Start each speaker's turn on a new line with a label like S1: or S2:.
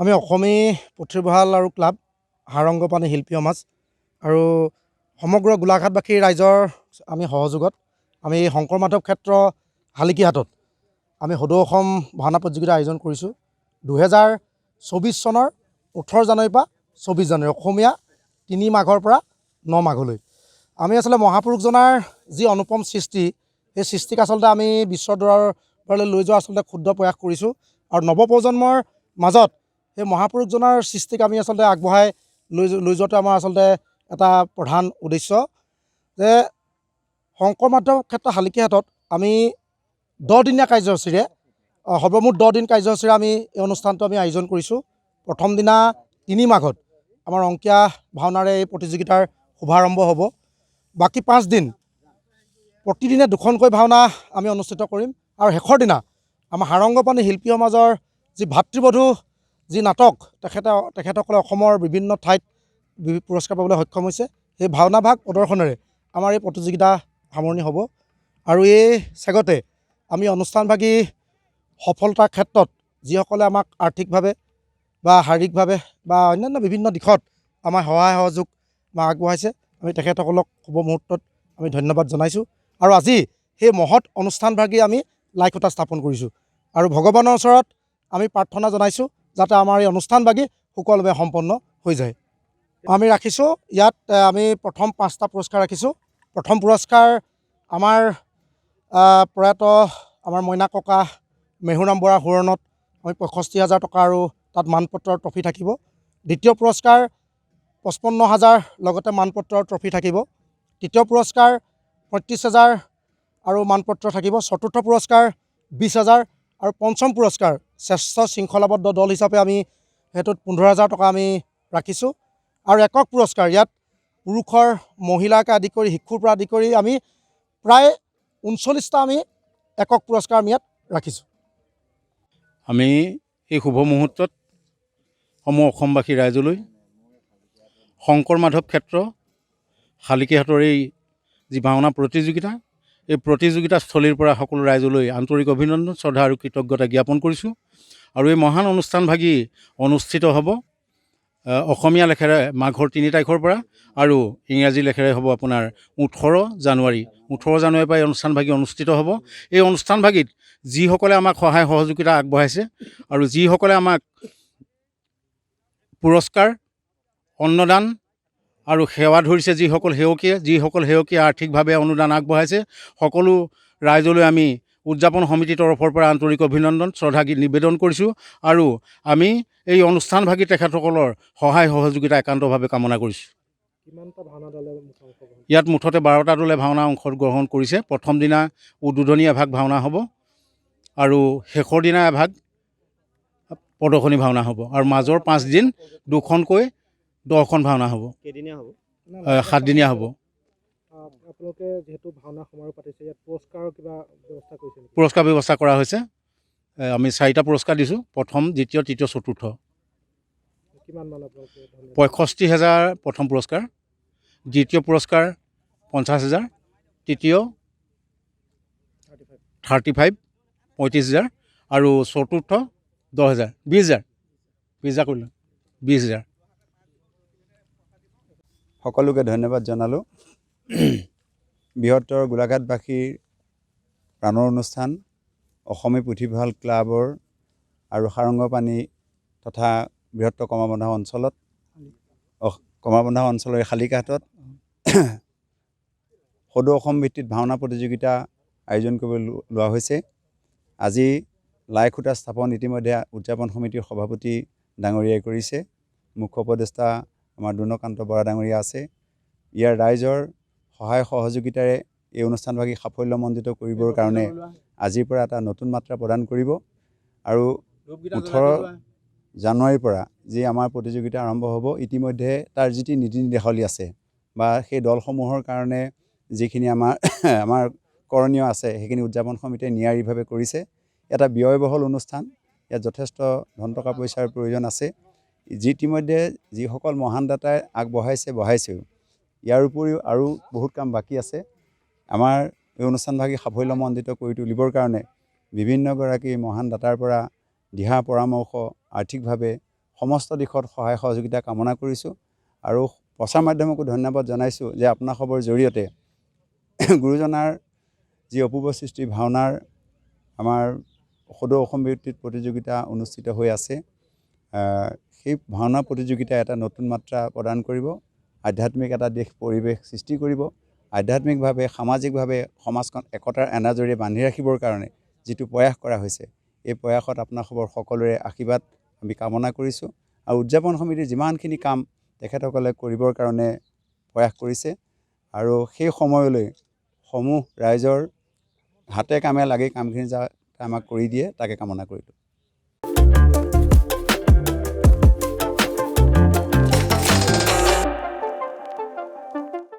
S1: আমি অসমী পুথিভঁৰাল আৰু ক্লাব সাৰংগপানী শিল্পী সমাজ আৰু সমগ্ৰ গোলাঘাটবাসী ৰাইজৰ আমি সহযোগত আমি শংকৰ মাধৱ ক্ষেত্ৰ শালিকীহাটত আমি সদৌ অসম ভাওনা প্ৰতিযোগিতা আয়োজন কৰিছোঁ 2024 চনৰ 18 জানুৱাৰীৰ পৰা 24 জানুৱাৰী অসমীয়া 3 মাঘৰ পৰা 9 মাঘলৈ আমি আচলতে মহাপুৰুষজনাৰ যি অনুপম সৃষ্টি সেই সৃষ্টিক আচলতে আমি বিশ্বৰ দৰবাৰলৈ লৈ যোৱা আচলতে ক্ষুদ্ৰ প্ৰয়াস কৰিছোঁ আৰু নৱপ্ৰজন্মৰ মাজত সেই মহাপুৰুষজনাৰ সৃষ্টিক আমি আচলতে আগবঢ়াই লৈ যোৱাটো আমাৰ আচলতে এটা প্ৰধান উদ্দেশ্য যে শংকৰ মাধৱ ক্ষেত্ৰ শালিকীহাটত আমি 10 দিনীয়া কাৰ্যসূচীৰে সৰ্বমুঠ 10 দিন কাৰ্যসূচীৰে আমি এই অনুষ্ঠানটো আমি আয়োজন কৰিছোঁ। প্ৰথম দিনা 3 মাঘত আমাৰ অংকীয়া ভাওনাৰে এই প্ৰতিযোগিতাৰ শুভাৰম্ভ হ'ব। বাকী 5 দিন প্ৰতিদিনে 2খনকৈ ভাওনা আমি অনুষ্ঠিত কৰিম আৰু শেষৰ দিনা আমাৰ সাৰংগপানী শিল্পী সমাজৰ যি ভাতৃবধূ যি নাটক তেখেতসকলে অসমৰ বিভিন্ন ঠাইত পুৰস্কাৰ পাবলৈ সক্ষম হৈছে সেই ভাওনা ভাগ প্ৰদৰ্শনেৰে আমাৰ এই প্ৰতিযোগিতা সামৰণি হ'ব। আৰু এই চেগতে আমি অনুষ্ঠানভাগী সফলতাৰ ক্ষেত্ৰত যিসকলে আমাক আৰ্থিকভাৱে বা শাৰীৰিকভাৱে বা অন্যান্য বিভিন্ন দিশত আমাৰ সহায় সহযোগ আগবঢ়াইছে আমি তেখেতসকলক শুভ মুহূৰ্তত আমি ধন্যবাদ জনাইছোঁ। আৰু আজি সেই মহৎ অনুষ্ঠানভাগী আমি লাই খুঁটা স্থাপন কৰিছোঁ আৰু ভগৱানৰ ওচৰত আমি প্ৰাৰ্থনা জনাইছোঁ যাতে আমাৰ এই অনুষ্ঠানভাগী সুকলমে সম্পন্ন হৈ যায়। আমি ৰাখিছোঁ ইয়াত আমি প্ৰথম 5টা পুৰস্কাৰ ৰাখিছোঁ। প্ৰথম পুৰস্কাৰ আমাৰ প্ৰয়াত আমাৰ মইনা ককা মেহুৰাম বৰা সোঁৱৰণত আমি 65,000 টকা আৰু তাত মানপত্ৰ ট্ৰফি থাকিব। দ্বিতীয় পুৰস্কাৰ 55,000 লগতে মানপত্ৰ ট্ৰফি থাকিব। তৃতীয় পুৰস্কাৰ 35,000 আৰু মানপত্ৰ থাকিব। চতুৰ্থ পুৰস্কাৰ 20,000 আৰু পঞ্চম পুৰস্কাৰ শ্ৰেষ্ঠ শৃংখলাবদ্ধ দল হিচাপে আমি সেইটোত 15,000 টকা আমি ৰাখিছোঁ। আৰু একক পুৰস্কাৰ ইয়াত পুৰুষৰ মহিলাকে আদি কৰি শিশুৰ পৰা আদি কৰি আমি প্ৰায় 39টা আমি একক পুৰস্কাৰ আমি ইয়াত ৰাখিছোঁ।
S2: আমি এই শুভ মুহূৰ্তত সমূহ অসমবাসী ৰাইজলৈ শংকৰ মাধৱ ক্ষেত্ৰ শালিকীহাটৰ এই যি ভাওনা প্ৰতিযোগিতা এই প্ৰতিযোগিতাস্থলীৰ পৰা সকলো ৰাইজলৈ আন্তৰিক অভিনন্দন শ্ৰদ্ধা আৰু কৃতজ্ঞতা জ্ঞাপন কৰিছোঁ। আৰু এই মহান অনুষ্ঠানভাগী অনুষ্ঠিত হ'ব অসমীয়া লেখেৰে মাঘৰ 3 তাৰিখৰ পৰা আৰু ইংৰাজী লেখেৰে হ'ব আপোনাৰ 18 জানুৱাৰীৰ পৰা এই অনুষ্ঠানভাগী অনুষ্ঠিত হ'ব। এই অনুষ্ঠানভাগীত যিসকলে আমাক সহায় সহযোগিতা আগবঢ়াইছে আৰু যিসকলে আমাক পুৰস্কাৰ অন্নদান আৰু সেৱা ধৰিছে যিসকল সেৱকীয়ে আৰ্থিকভাৱে অনুদান আগবঢ়াইছে সকলো ৰাইজলৈ আমি উদযাপন সমিতিৰ তৰফৰ পৰা আন্তৰিক অভিনন্দন শ্ৰদ্ধা নিবেদন কৰিছোঁ। আৰু আমি এই অনুষ্ঠানভাগী তেখেতসকলৰ সহায় সহযোগিতা একান্তভাৱে কামনা কৰিছোঁ। ইয়াত মুঠতে 12টা দলে ভাওনা অংশগ্ৰহণ কৰিছে। প্ৰথম দিনা উদ্বোধনী এভাগ ভাওনা হ'ব আৰু শেষৰ দিনা এভাগ প্ৰদৰ্শনী ভাওনা হ'ব আৰু মাজৰ 5 দিন 2খনকৈ 10খন ভাওনা হ'ব। 7 দিনীয়া হ'ব।
S1: আপোনালোকে যেহেতু ভাওনা সমাৰোহ পাতিছে ইয়াত পুৰস্কাৰৰ কিবা ব্যৱস্থা কৰিছে নেকি?
S2: পুৰস্কাৰ ব্যৱস্থা কৰা হৈছে। আমি 4টা পুৰস্কাৰ দিছোঁ, প্ৰথম দ্বিতীয় তৃতীয় চতুৰ্থ।
S1: কিমান মান আপোনালোকে?
S2: 65,000 প্ৰথম পুৰস্কাৰ, দ্বিতীয় পুৰস্কাৰ 50,000, তৃতীয় 35,000 আৰু চতুৰ্থ 10,000 20,000 কৰিলোঁ 20,000।
S3: সকলোকে ধন্যবাদ জনালোঁ। বৃহত্তৰ গোলাঘাটবাসীৰ প্ৰাণৰ অনুষ্ঠান অসমী পুথিভঁৰাল ক্লাবৰ আৰু সাৰংগপানী তথা বৃহত্তৰ কমাৰবন্ধা অঞ্চলৰ শালিকীহাটত সদৌ অসম ভিত্তিত ভাওনা প্ৰতিযোগিতা আয়োজন কৰিবলৈ লোৱা হৈছে। আজি লাই খুঁটা স্থাপন ইতিমধ্যে উদযাপন সমিতিৰ সভাপতি ডাঙৰীয়াই কৰিছে। মুখ্য উপদেষ্টা আমাৰ দুৰ্ণকান্ত বৰা ডাঙৰীয়া আছে। ইয়াৰ ৰাইজৰ সহায় সহযোগিতাৰে এই অনুষ্ঠানভাগী সাফল্যমণ্ডিত কৰিবৰ কাৰণে আজিৰ পৰা এটা নতুন মাত্ৰা প্ৰদান কৰিব। আৰু 18 জানুৱাৰীৰ পৰা যি আমাৰ প্ৰতিযোগিতা আৰম্ভ হ'ব ইতিমধ্যে তাৰ যিটি নীতি নিৰ্দেশাৱলী আছে বা সেই দলসমূহৰ কাৰণে যিখিনি আমাৰ কৰণীয় আছে সেইখিনি উদযাপন সমিতিয়ে নিয়াৰীভাৱে কৰিছে। এটা ব্যয়বহুল অনুষ্ঠান, ইয়াত যথেষ্ট ধন টকা পইচাৰ প্ৰয়োজন আছে। ইতিমধ্যে যিসকল মহান দাতাই বঢ়াইছেও ইয়াৰ উপৰিও আৰু বহুত কাম বাকী আছে। আমাৰ এই অনুষ্ঠানভাগী সাফল্যমণ্ডিত কৰি তুলিবৰ কাৰণে বিভিন্নগৰাকী মহান দাতাৰ পৰা দিহা পৰামৰ্শ আৰ্থিকভাৱে সমস্ত দিশত সহায় সহযোগিতা কামনা কৰিছোঁ আৰু প্ৰচাৰ মাধ্যমকো ধন্যবাদ জনাইছোঁ যে আপোনাসৱৰ জৰিয়তে গুৰুজনাৰ যি অপূৰ্ব সৃষ্টি ভাওনাৰ আমাৰ সদৌ অসম বিদ্যুৎ প্ৰতিযোগিতা অনুষ্ঠিত হৈ আছে সেই ভাওনা প্ৰতিযোগিতাই এটা নতুন মাত্ৰা প্ৰদান কৰিব আধ্যাত্মিক এটা দেশ পৰিৱেশ সৃষ্টি কৰিব আধ্যাত্মিকভাৱে সামাজিকভাৱে সমাজখন একতাৰ এনাজৰিৰে বান্ধি ৰাখিবৰ কাৰণে যিটো প্ৰয়াস কৰা হৈছে এই প্ৰয়াসত আপোনাসৱৰ সকলোৰে আশীৰ্বাদ আমি কামনা কৰিছোঁ আৰু উদযাপন সমিতিৰ যিমানখিনি কাম তেখেতসকলে কৰিবৰ কাৰণে প্ৰয়াস কৰিছে আৰু সেই সময়লৈ সমূহ ৰাইজৰ হাতে কামে লাগি কামখিনি আমাক কৰি দিয়ে তাকে কামনা কৰিলোঁ।